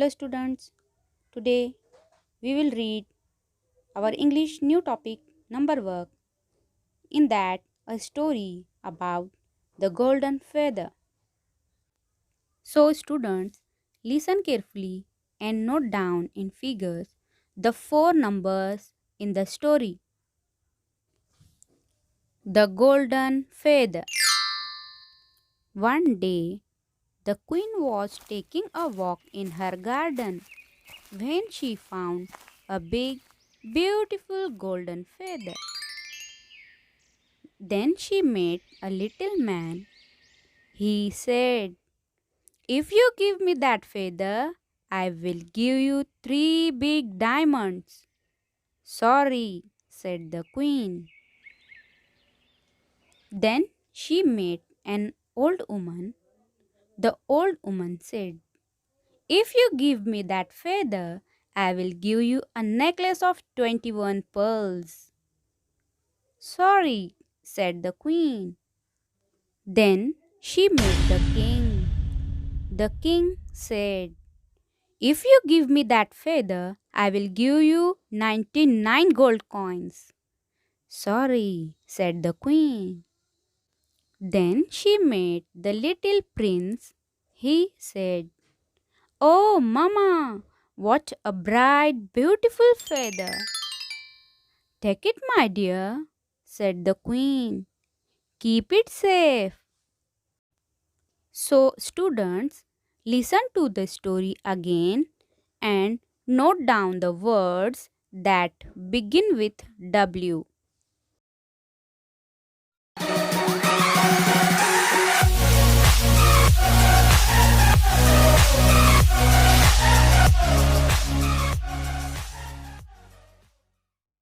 Hello students, today we will read our English new topic number work, in that a story about the golden feather. So students, listen carefully and note down in figures the four numbers in the story. The golden feather. One day the queen was taking a walk in her garden when she found a big, beautiful golden feather. Then she met a little man. He said, "If you give me that feather, I will give you 3 big diamonds." "Sorry," said the queen. Then she met an old woman. The old woman said, "If you give me that feather, I will give you a necklace of 21 pearls." "Sorry," said the queen. Then she met the king. The king said, "If you give me that feather, I will give you 99 gold coins." "Sorry," said the queen. Then she met the little prince. He said, "Oh, Mama, what a bright, beautiful feather." "Take it, my dear," said the queen. "Keep it safe." So, students, listen to the story again and note down the words that begin with W.